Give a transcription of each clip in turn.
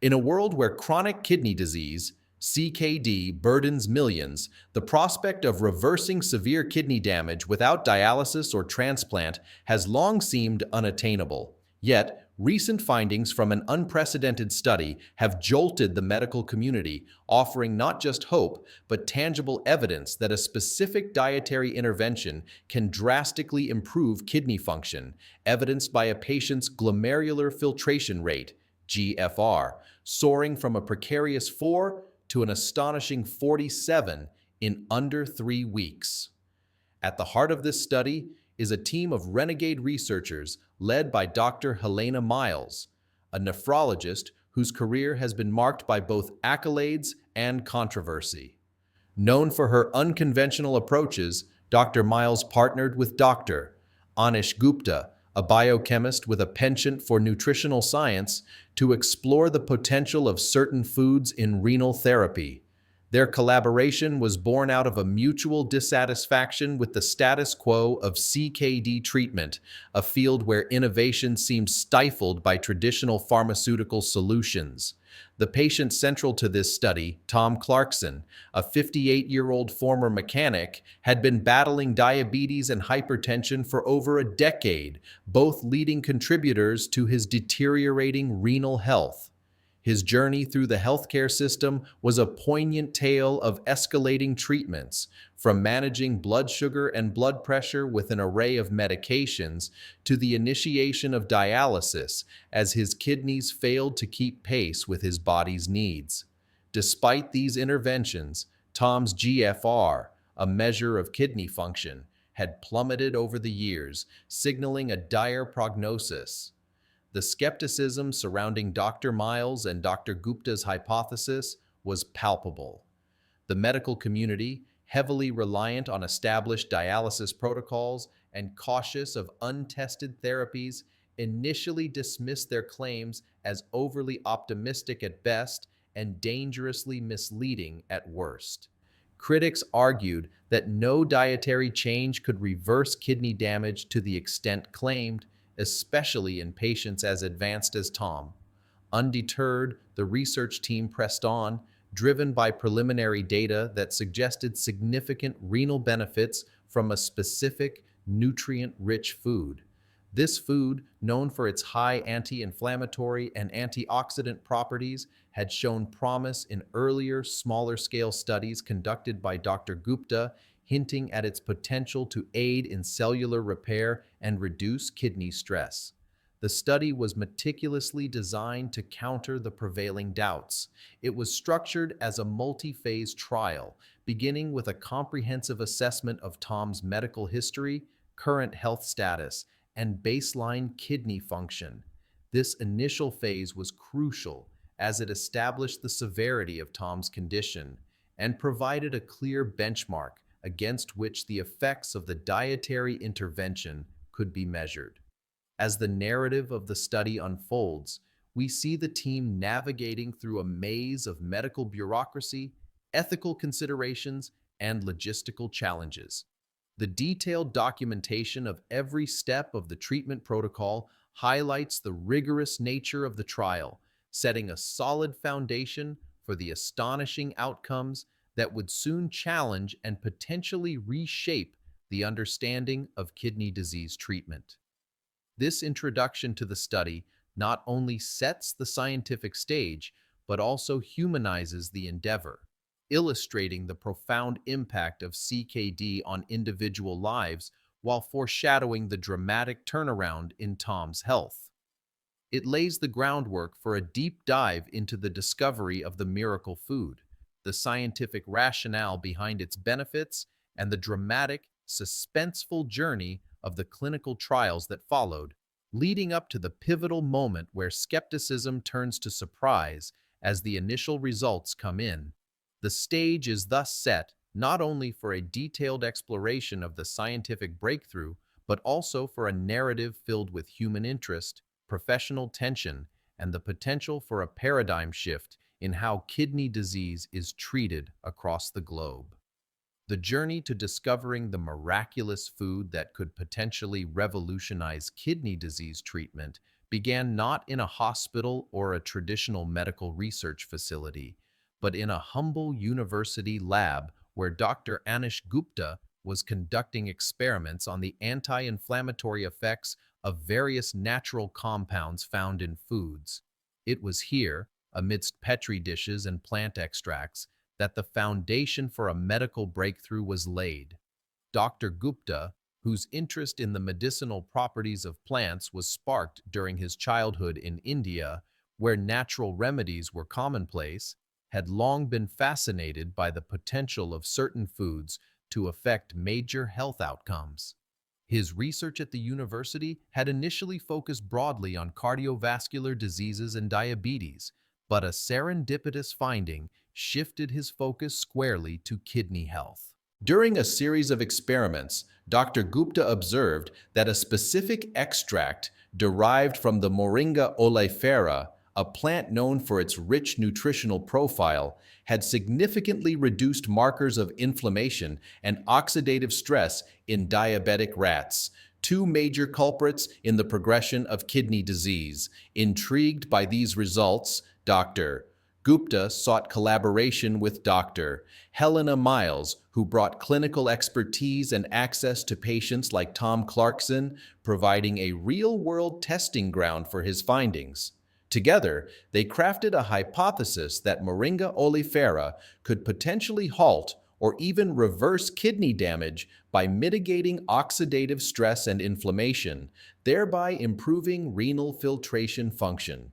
In a world where chronic kidney disease, CKD, burdens millions, the prospect of reversing severe kidney damage without dialysis or transplant has long seemed unattainable. Yet, recent findings from an unprecedented study have jolted the medical community, offering not just hope, but tangible evidence that a specific dietary intervention can drastically improve kidney function, evidenced by a patient's glomerular filtration rate, GFR, soaring from a precarious 4 to an astonishing 47 in under 3 weeks. At the heart of this study is a team of renegade researchers led by Dr. Helena Miles, a nephrologist whose career has been marked by both accolades and controversy. Known for her unconventional approaches, Dr. Miles partnered with Dr. Anish Gupta, a biochemist with a penchant for nutritional science, to explore the potential of certain foods in renal therapy. Their collaboration was born out of a mutual dissatisfaction with the status quo of CKD treatment, a field where innovation seemed stifled by traditional pharmaceutical solutions. The patient central to this study, Tom Clarkson, a 58-year-old former mechanic, had been battling diabetes and hypertension for over a decade, both leading contributors to his deteriorating renal health. His journey through the healthcare system was a poignant tale of escalating treatments, from managing blood sugar and blood pressure with an array of medications to the initiation of dialysis as his kidneys failed to keep pace with his body's needs. Despite these interventions, Tom's GFR, a measure of kidney function, had plummeted over the years, signaling a dire prognosis. The skepticism surrounding Dr. Miles and Dr. Gupta's hypothesis was palpable. The medical community, heavily reliant on established dialysis protocols and cautious of untested therapies, initially dismissed their claims as overly optimistic at best and dangerously misleading at worst. Critics argued that no dietary change could reverse kidney damage to the extent claimed, especially in patients as advanced as Tom. Undeterred, the research team pressed on, driven by preliminary data that suggested significant renal benefits from a specific nutrient-rich food. This food, known for its high anti-inflammatory and antioxidant properties, had shown promise in earlier, smaller-scale studies conducted by Dr. Gupta, hinting at its potential to aid in cellular repair and reduce kidney stress. The study was meticulously designed to counter the prevailing doubts. It was structured as a multi-phase trial, beginning with a comprehensive assessment of Tom's medical history, current health status, and baseline kidney function. This initial phase was crucial as it established the severity of Tom's condition and provided a clear benchmark against which the effects of the dietary intervention could be measured. As the narrative of the study unfolds, we see the team navigating through a maze of medical bureaucracy, ethical considerations, and logistical challenges. The detailed documentation of every step of the treatment protocol highlights the rigorous nature of the trial, setting a solid foundation for the astonishing outcomes that would soon challenge and potentially reshape the understanding of kidney disease treatment. This introduction to the study not only sets the scientific stage, but also humanizes the endeavor, illustrating the profound impact of CKD on individual lives while foreshadowing the dramatic turnaround in Tom's health. It lays the groundwork for a deep dive into the discovery of the miracle food, the scientific rationale behind its benefits, and the dramatic, suspenseful journey of the clinical trials that followed, leading up to the pivotal moment where skepticism turns to surprise as the initial results come in. The stage is thus set not only for a detailed exploration of the scientific breakthrough, but also for a narrative filled with human interest, professional tension, and the potential for a paradigm shift in how kidney disease is treated across the globe. The journey to discovering the miraculous food that could potentially revolutionize kidney disease treatment began not in a hospital or a traditional medical research facility, but in a humble university lab where Dr. Anish Gupta was conducting experiments on the anti-inflammatory effects of various natural compounds found in foods. It was here, amidst petri dishes and plant extracts, that the foundation for a medical breakthrough was laid. Dr. Gupta, whose interest in the medicinal properties of plants was sparked during his childhood in India, where natural remedies were commonplace, had long been fascinated by the potential of certain foods to affect major health outcomes. His research at the university had initially focused broadly on cardiovascular diseases and diabetes, but a serendipitous finding shifted his focus squarely to kidney health. During a series of experiments, Dr. Gupta observed that a specific extract derived from the Moringa oleifera, a plant known for its rich nutritional profile, had significantly reduced markers of inflammation and oxidative stress in diabetic rats, two major culprits in the progression of kidney disease. Intrigued by these results, Dr. Gupta sought collaboration with Dr. Helena Miles, who brought clinical expertise and access to patients like Tom Clarkson, providing a real-world testing ground for his findings. Together, they crafted a hypothesis that Moringa oleifera could potentially halt or even reverse kidney damage by mitigating oxidative stress and inflammation, thereby improving renal filtration function.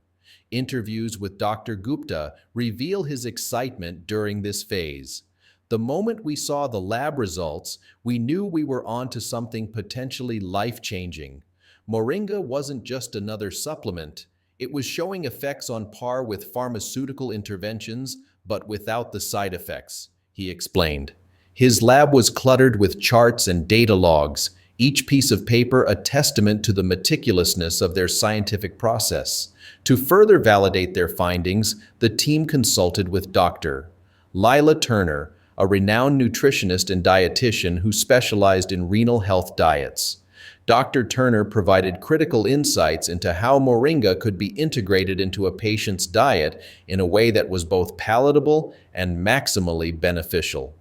Interviews with Dr. Gupta reveal his excitement during this phase. The moment we saw the lab results, we knew we were onto something potentially life-changing. Moringa wasn't just another supplement. It was showing effects on par with pharmaceutical interventions, but without the side effects, he explained. His lab was cluttered with charts and data logs, each piece of paper a testament to the meticulousness of their scientific process. To further validate their findings, the team consulted with Dr. Lila Turner, a renowned nutritionist and dietitian who specialized in renal health diets. Dr. Turner provided critical insights into how moringa could be integrated into a patient's diet in a way that was both palatable and maximally beneficial.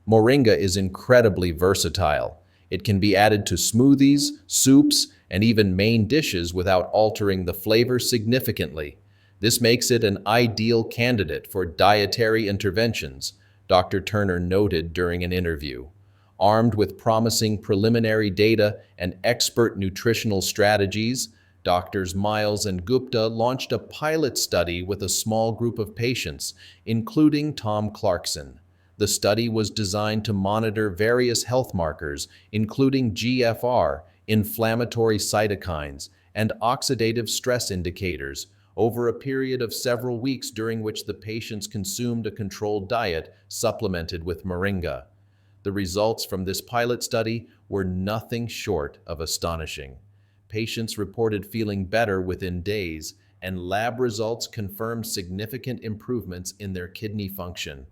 Moringa is incredibly versatile. It can be added to smoothies, soups, and even main dishes without altering the flavor significantly. This makes it an ideal candidate for dietary interventions, Dr. Turner noted during an interview. Armed with promising preliminary data and expert nutritional strategies, Doctors Miles and Gupta launched a pilot study with a small group of patients, including Tom Clarkson. The study was designed to monitor various health markers, including GFR, inflammatory cytokines, and oxidative stress indicators, over a period of several weeks during which the patients consumed a controlled diet supplemented with moringa. The results from this pilot study were nothing short of astonishing. Patients reported feeling better within days, and lab results confirmed significant improvements in their kidney function.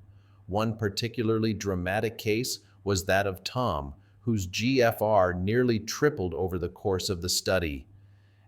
One particularly dramatic case was that of Tom, whose GFR nearly tripled over the course of the study.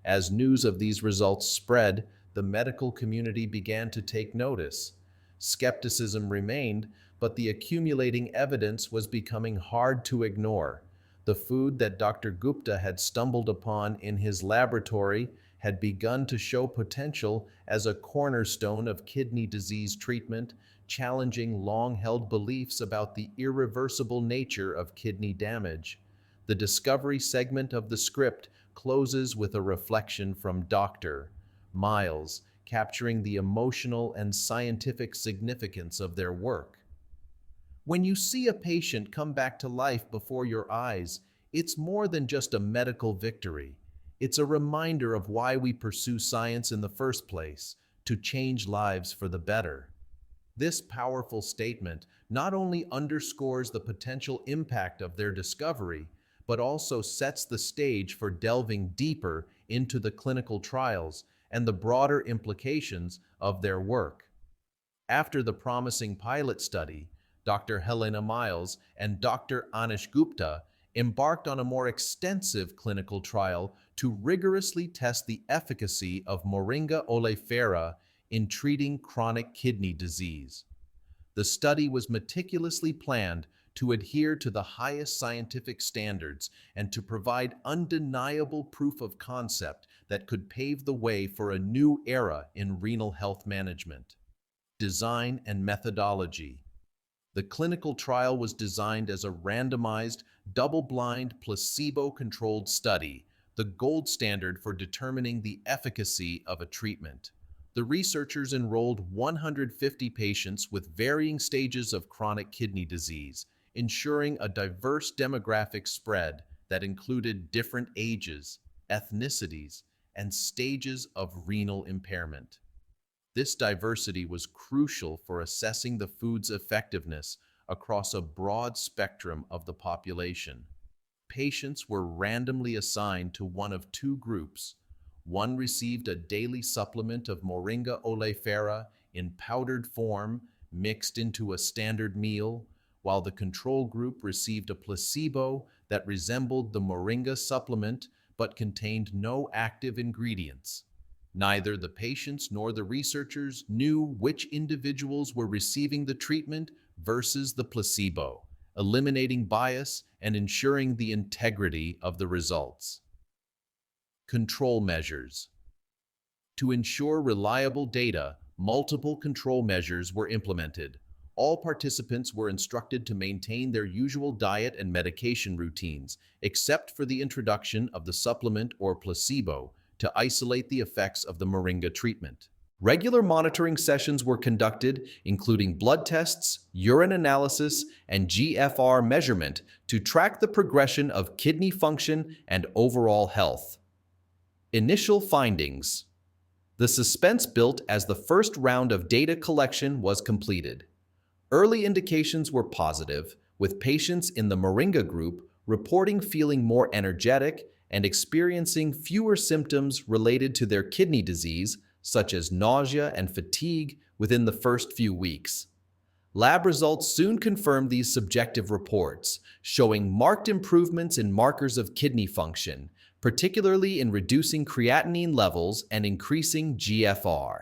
As news of these results spread, the medical community began to take notice. Skepticism remained, but the accumulating evidence was becoming hard to ignore. The food that Dr. Gupta had stumbled upon in his laboratory had begun to show potential as a cornerstone of kidney disease treatment, challenging long-held beliefs about the irreversible nature of kidney damage. The discovery segment of the script closes with a reflection from Dr. Miles, capturing the emotional and scientific significance of their work. When you see a patient come back to life before your eyes, it's more than just a medical victory. It's a reminder of why we pursue science in the first place, to change lives for the better. This powerful statement not only underscores the potential impact of their discovery, but also sets the stage for delving deeper into the clinical trials and the broader implications of their work. After the promising pilot study, Dr. Helena Miles and Dr. Anish Gupta embarked on a more extensive clinical trial to rigorously test the efficacy of Moringa oleifera in treating chronic kidney disease. The study was meticulously planned to adhere to the highest scientific standards and to provide undeniable proof of concept that could pave the way for a new era in renal health management. Design and methodology. The clinical trial was designed as a randomized, double-blind, placebo-controlled study, the gold standard for determining the efficacy of a treatment. The researchers enrolled 150 patients with varying stages of chronic kidney disease, ensuring a diverse demographic spread that included different ages, ethnicities, and stages of renal impairment. This diversity was crucial for assessing the food's effectiveness across a broad spectrum of the population. Patients were randomly assigned to one of two groups. One received a daily supplement of Moringa oleifera in powdered form mixed into a standard meal, while the control group received a placebo that resembled the Moringa supplement but contained no active ingredients. Neither the patients nor the researchers knew which individuals were receiving the treatment versus the placebo, eliminating bias and ensuring the integrity of the results. Control measures. To ensure reliable data, multiple control measures were implemented. All participants were instructed to maintain their usual diet and medication routines, except for the introduction of the supplement or placebo, to isolate the effects of the Moringa treatment. Regular monitoring sessions were conducted, including blood tests, urine analysis, and GFR measurement to track the progression of kidney function and overall health. Initial findings. The suspense built as the first round of data collection was completed. Early indications were positive, with patients in the Moringa group reporting feeling more energetic and experiencing fewer symptoms related to their kidney disease, such as nausea and fatigue, within the first few weeks. Lab results soon confirmed these subjective reports, showing marked improvements in markers of kidney function, particularly in reducing creatinine levels and increasing GFR.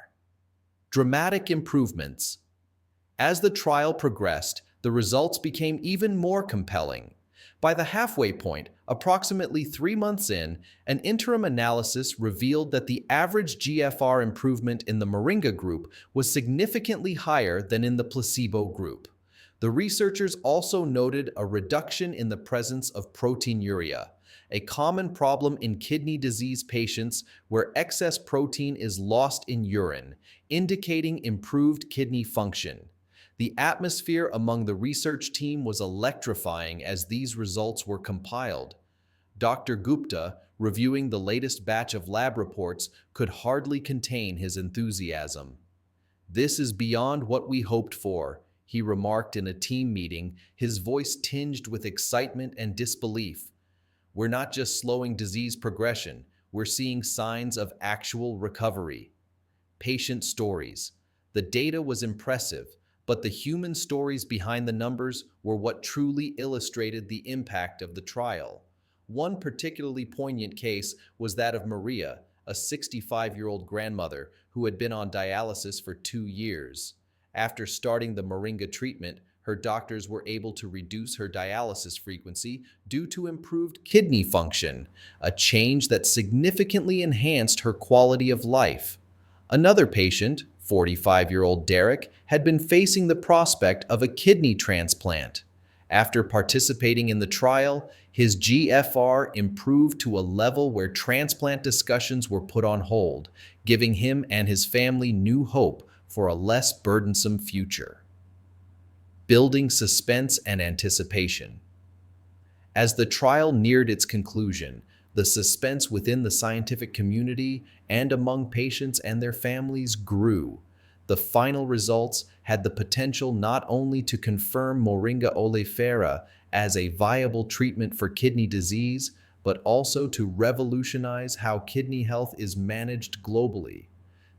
Dramatic improvements. As the trial progressed, the results became even more compelling. By the halfway point, approximately 3 months in, an interim analysis revealed that the average GFR improvement in the Moringa group was significantly higher than in the placebo group. The researchers also noted a reduction in the presence of proteinuria, a common problem in kidney disease patients where excess protein is lost in urine, indicating improved kidney function. The atmosphere among the research team was electrifying as these results were compiled. Dr. Gupta, reviewing the latest batch of lab reports, could hardly contain his enthusiasm. "This is beyond what we hoped for," he remarked in a team meeting, his voice tinged with excitement and disbelief. "We're not just slowing disease progression, we're seeing signs of actual recovery." Patient stories. The data was impressive, but the human stories behind the numbers were what truly illustrated the impact of the trial. One particularly poignant case was that of Maria, a 65-year-old grandmother who had been on dialysis for 2 years. After starting the Moringa treatment, her doctors were able to reduce her dialysis frequency due to improved kidney function, a change that significantly enhanced her quality of life. Another patient, 45-year-old Derek, had been facing the prospect of a kidney transplant. After participating in the trial, his GFR improved to a level where transplant discussions were put on hold, giving him and his family new hope for a less burdensome future. Building suspense and anticipation. As the trial neared its conclusion, the suspense within the scientific community and among patients and their families grew. The final results had the potential not only to confirm Moringa oleifera as a viable treatment for kidney disease, but also to revolutionize how kidney health is managed globally.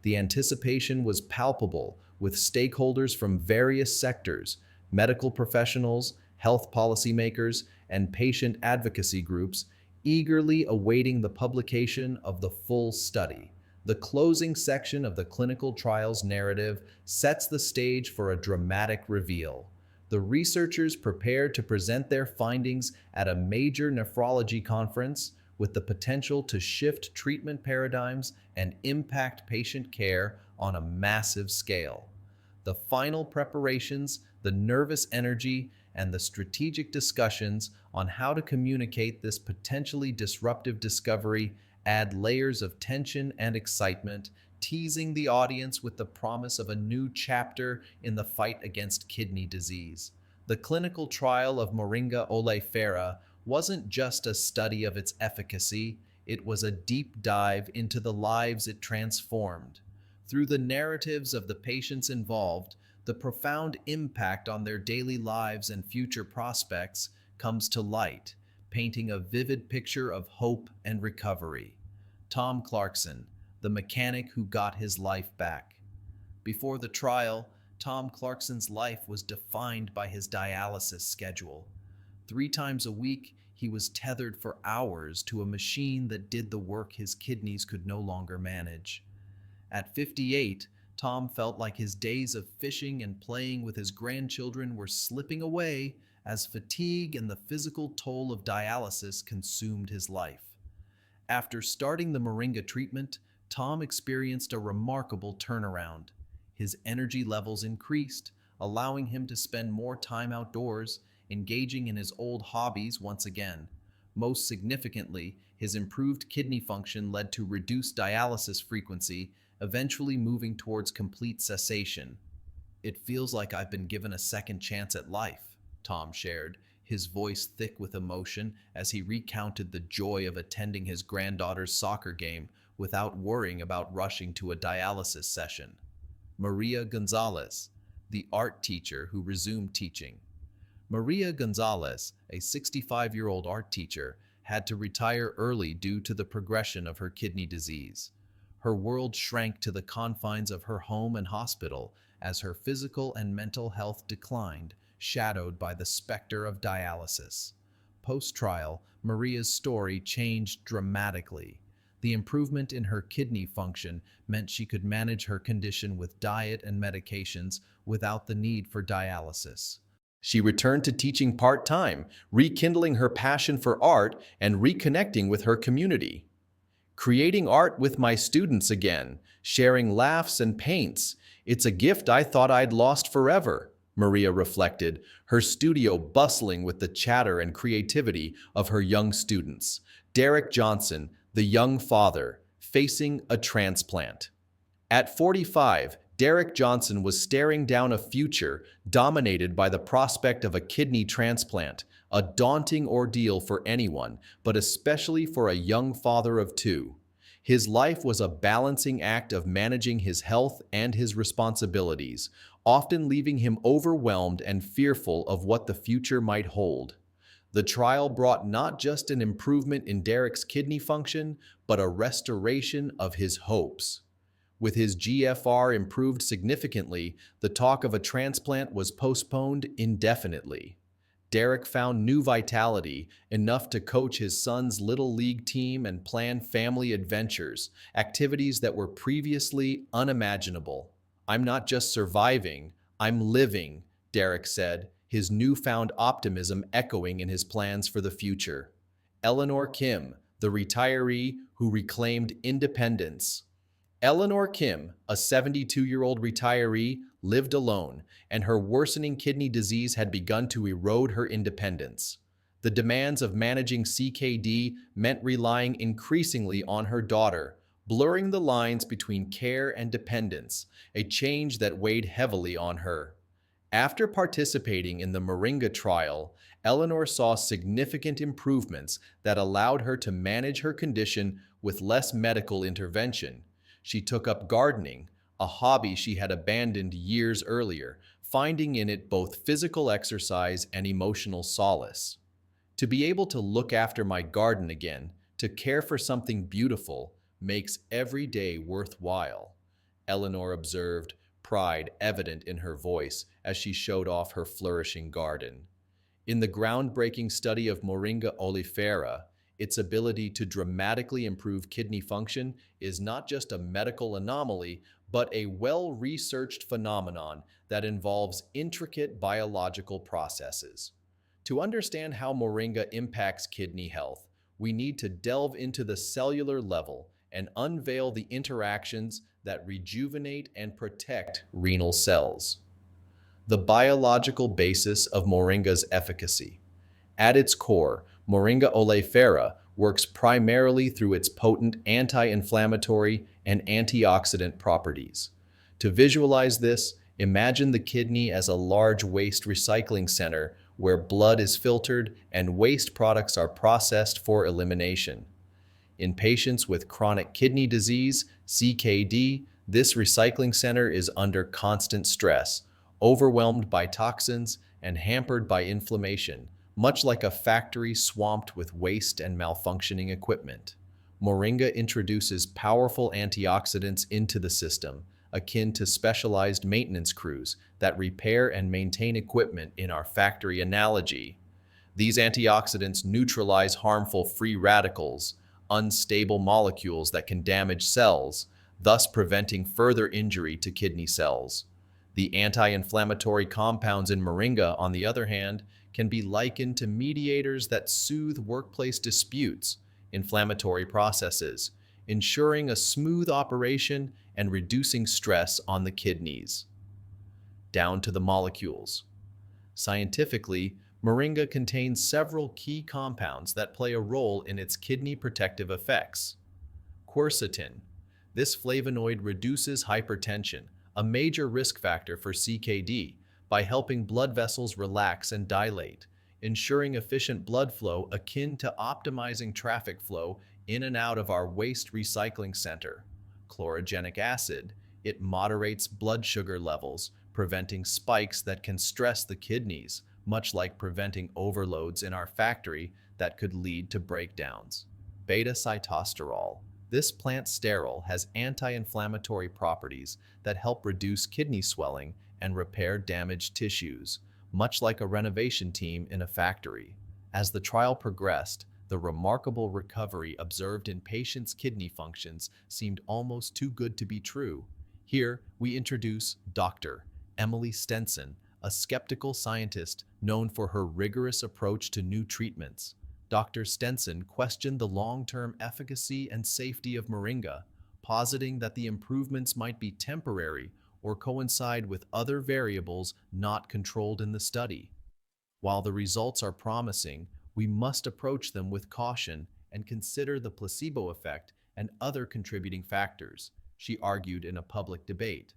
The anticipation was palpable, with stakeholders from various sectors, medical professionals, health policymakers, and patient advocacy groups, eagerly awaiting the publication of the full study. The closing section of the clinical trials narrative sets the stage for a dramatic reveal. The researchers prepare to present their findings at a major nephrology conference with the potential to shift treatment paradigms and impact patient care on a massive scale. The final preparations, the nervous energy, and the strategic discussions on how to communicate this potentially disruptive discovery add layers of tension and excitement, teasing the audience with the promise of a new chapter in the fight against kidney disease. The clinical trial of Moringa oleifera wasn't just a study of its efficacy, it was a deep dive into the lives it transformed. Through the narratives of the patients involved, the profound impact on their daily lives and future prospects comes to light, painting a vivid picture of hope and recovery. Tom Clarkson, the mechanic who got his life back. Before the trial, Tom Clarkson's life was defined by his dialysis schedule. 3 times a week, he was tethered for hours to a machine that did the work his kidneys could no longer manage. At 58, Tom felt like his days of fishing and playing with his grandchildren were slipping away as fatigue and the physical toll of dialysis consumed his life. After starting the Moringa treatment, Tom experienced a remarkable turnaround. His energy levels increased, allowing him to spend more time outdoors, engaging in his old hobbies once again. Most significantly, his improved kidney function led to reduced dialysis frequency, eventually moving towards complete cessation. "It feels like I've been given a second chance at life," Tom shared, his voice thick with emotion as he recounted the joy of attending his granddaughter's soccer game without worrying about rushing to a dialysis session. Maria Gonzalez, the art teacher who resumed teaching. Maria Gonzalez, a 65-year-old art teacher, had to retire early due to the progression of her kidney disease. Her world shrank to the confines of her home and hospital as her physical and mental health declined, shadowed by the specter of dialysis. Post-trial, Maria's story changed dramatically. The improvement in her kidney function meant she could manage her condition with diet and medications without the need for dialysis. She returned to teaching part-time, rekindling her passion for art and reconnecting with her community. "Creating art with my students again, sharing laughs and paints. It's a gift I thought I'd lost forever," Maria reflected, her studio bustling with the chatter and creativity of her young students. Derek Johnson, the young father, facing a transplant. At 45, Derek Johnson was staring down a future dominated by the prospect of a kidney transplant, a daunting ordeal for anyone, but especially for a young father of two. His life was a balancing act of managing his health and his responsibilities, often leaving him overwhelmed and fearful of what the future might hold. The trial brought not just an improvement in Derek's kidney function, but a restoration of his hopes. With his GFR improved significantly, the talk of a transplant was postponed indefinitely. Derek found new vitality, enough to coach his son's little league team and plan family adventures, activities that were previously unimaginable. "I'm not just surviving, I'm living," Derek said, his newfound optimism echoing in his plans for the future. Eleanor Kim, the retiree who reclaimed independence. Eleanor Kim, a 72-year-old retiree, lived alone, and her worsening kidney disease had begun to erode her independence. The demands of managing CKD meant relying increasingly on her daughter, blurring the lines between care and dependence, a change that weighed heavily on her. After participating in the Moringa trial, Eleanor saw significant improvements that allowed her to manage her condition with less medical intervention. She took up gardening, a hobby she had abandoned years earlier, finding in it both physical exercise and emotional solace. "To be able to look after my garden again, to care for something beautiful, makes every day worthwhile," Eleanor observed, pride evident in her voice as she showed off her flourishing garden. In the groundbreaking study of Moringa oleifera, Its ability to dramatically improve kidney function is not just a medical anomaly, but a well-researched phenomenon that involves intricate biological processes. To understand how moringa impacts kidney health, we need to delve into the cellular level and unveil the interactions that rejuvenate and protect renal cells. The biological basis of moringa's efficacy. At its core, Moringa oleifera works primarily through its potent anti-inflammatory and antioxidant properties. To visualize this, imagine the kidney as a large waste recycling center where blood is filtered and waste products are processed for elimination. In patients with chronic kidney disease, CKD, this recycling center is under constant stress, overwhelmed by toxins and hampered by inflammation, much like a factory swamped with waste and malfunctioning equipment. Moringa introduces powerful antioxidants into the system, akin to specialized maintenance crews that repair and maintain equipment in our factory analogy. These antioxidants neutralize harmful free radicals, unstable molecules that can damage cells, thus preventing further injury to kidney cells. The anti-inflammatory compounds in moringa, on the other hand, can be likened to mediators that soothe workplace disputes, inflammatory processes, ensuring a smooth operation and reducing stress on the kidneys. Down to the molecules. Scientifically, moringa contains several key compounds that play a role in its kidney protective effects. Quercetin. This flavonoid reduces hypertension, a major risk factor for CKD, by helping blood vessels relax and dilate, ensuring efficient blood flow akin to optimizing traffic flow in and out of our waste recycling center. Chlorogenic acid. It moderates blood sugar levels, preventing spikes that can stress the kidneys, much like preventing overloads in our factory that could lead to breakdowns. Beta-sitosterol. This plant sterol has anti-inflammatory properties that help reduce kidney swelling and repair damaged tissues, much like a renovation team in a factory. As the trial progressed, the remarkable recovery observed in patients' kidney functions seemed almost too good to be true. Here, we introduce Dr. Emily Stenson, a skeptical scientist known for her rigorous approach to new treatments. Dr. Stenson questioned the long-term efficacy and safety of moringa, positing that the improvements might be temporary or coincide with other variables not controlled in the study. While the results are promising, we must approach them with caution and consider the placebo effect and other contributing factors, she argued in a public debate.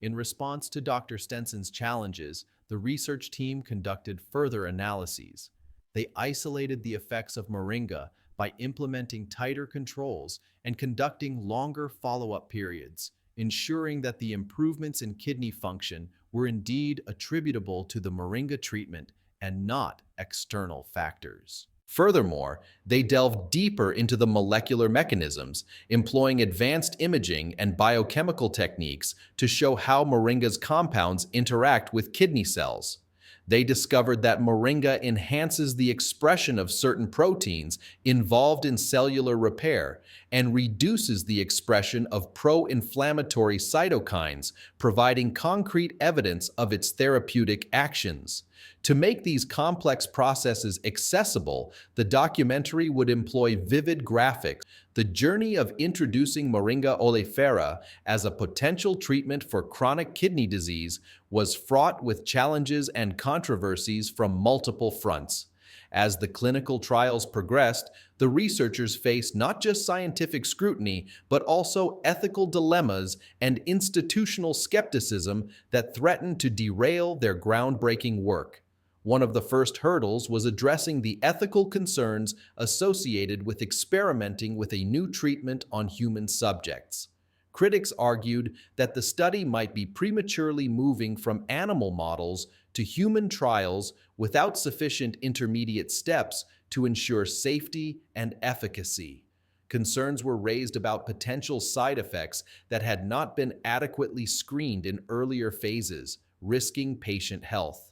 In response to Dr. Stenson's challenges, the research team conducted further analyses. They isolated the effects of moringa by implementing tighter controls and conducting longer follow-up periods, ensuring that the improvements in kidney function were indeed attributable to the moringa treatment and not external factors. Furthermore, they delved deeper into the molecular mechanisms, employing advanced imaging and biochemical techniques to show how moringa's compounds interact with kidney cells. They discovered that moringa enhances the expression of certain proteins involved in cellular repair and reduces the expression of pro-inflammatory cytokines, providing concrete evidence of its therapeutic actions. To make these complex processes accessible, the documentary would employ vivid graphics. The journey of introducing Moringa oleifera as a potential treatment for chronic kidney disease was fraught with challenges and controversies from multiple fronts. As the clinical trials progressed, the researchers faced not just scientific scrutiny, but also ethical dilemmas and institutional skepticism that threatened to derail their groundbreaking work. One of the first hurdles was addressing the ethical concerns associated with experimenting with a new treatment on human subjects. Critics argued that the study might be prematurely moving from animal models to human trials without sufficient intermediate steps to ensure safety and efficacy. Concerns were raised about potential side effects that had not been adequately screened in earlier phases, risking patient health.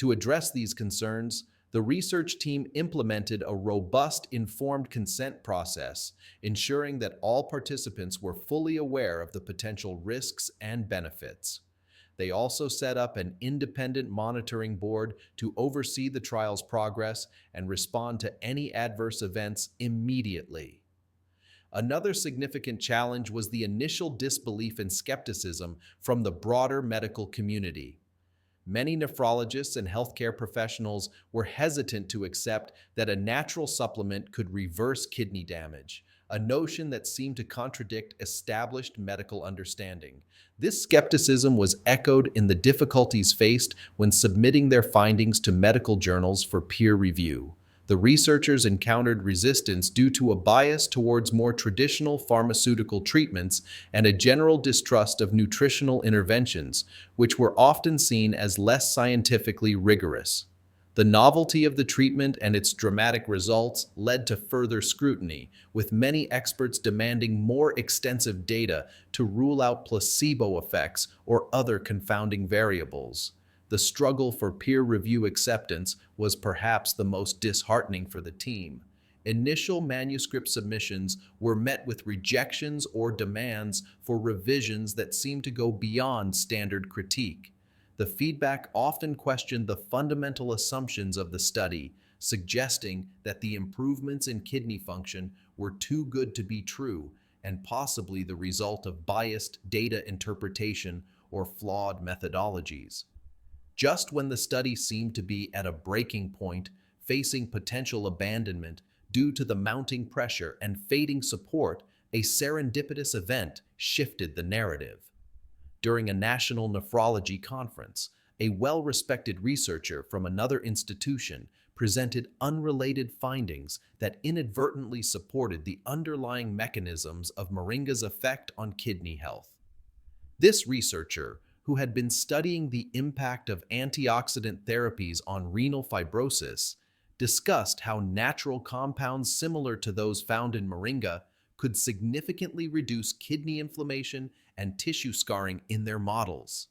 To address these concerns, The research team implemented a robust informed consent process, ensuring that all participants were fully aware of the potential risks and benefits. They also set up an independent monitoring board to oversee the trial's progress and respond to any adverse events immediately. Another significant challenge was the initial disbelief and skepticism from the broader medical community. Many nephrologists and healthcare professionals were hesitant to accept that a natural supplement could reverse kidney damage, a notion that seemed to contradict established medical understanding. This skepticism was echoed in the difficulties faced when submitting their findings to medical journals for peer review. The researchers encountered resistance due to a bias towards more traditional pharmaceutical treatments and a general distrust of nutritional interventions, which were often seen as less scientifically rigorous. The novelty of the treatment and its dramatic results led to further scrutiny, with many experts demanding more extensive data to rule out placebo effects or other confounding variables. The struggle for peer review acceptance was perhaps the most disheartening for the team. Initial manuscript submissions were met with rejections or demands for revisions that seemed to go beyond standard critique. The feedback often questioned the fundamental assumptions of the study, suggesting that the improvements in kidney function were too good to be true and possibly the result of biased data interpretation or flawed methodologies. Just when the study seemed to be at a breaking point, facing potential abandonment due to the mounting pressure and fading support, a serendipitous event shifted the narrative. During a national nephrology conference, a well-respected researcher from another institution presented unrelated findings that inadvertently supported the underlying mechanisms of moringa's effect on kidney health. This researcher, who had been studying the impact of antioxidant therapies on renal fibrosis, discussed how natural compounds similar to those found in moringa could significantly reduce kidney inflammation and tissue scarring in their models.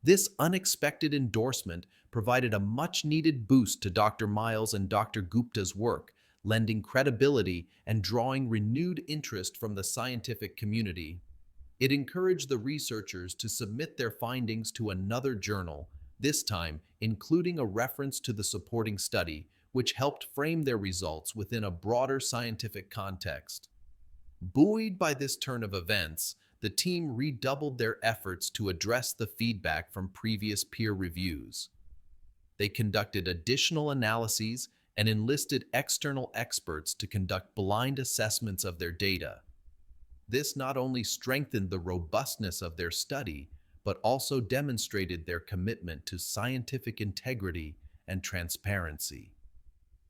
This unexpected endorsement provided a much-needed boost to Dr. Miles and Dr. Gupta's work, lending credibility and drawing renewed interest from the scientific community. It encouraged the researchers to submit their findings to another journal, this time including a reference to the supporting study, which helped frame their results within a broader scientific context. Buoyed by this turn of events, the team redoubled their efforts to address the feedback from previous peer reviews. They conducted additional analyses and enlisted external experts to conduct blind assessments of their data. This not only strengthened the robustness of their study, but also demonstrated their commitment to scientific integrity and transparency.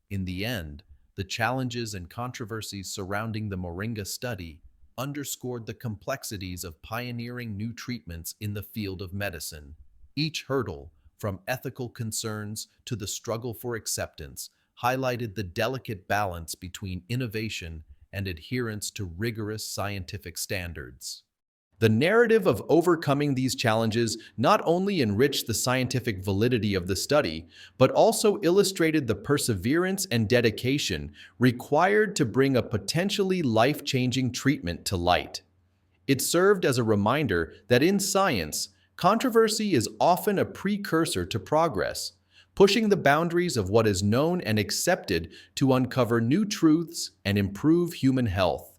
In the end, the challenges and controversies surrounding the moringa study underscored the complexities of pioneering new treatments in the field of medicine. Each hurdle, from ethical concerns to the struggle for acceptance, highlighted the delicate balance between innovation and adherence to rigorous scientific standards. The narrative of overcoming these challenges not only enriched the scientific validity of the study, but also illustrated the perseverance and dedication required to bring a potentially life-changing treatment to light. It served as a reminder that in science, controversy is often a precursor to progress, pushing the boundaries of what is known and accepted to uncover new truths and improve human health.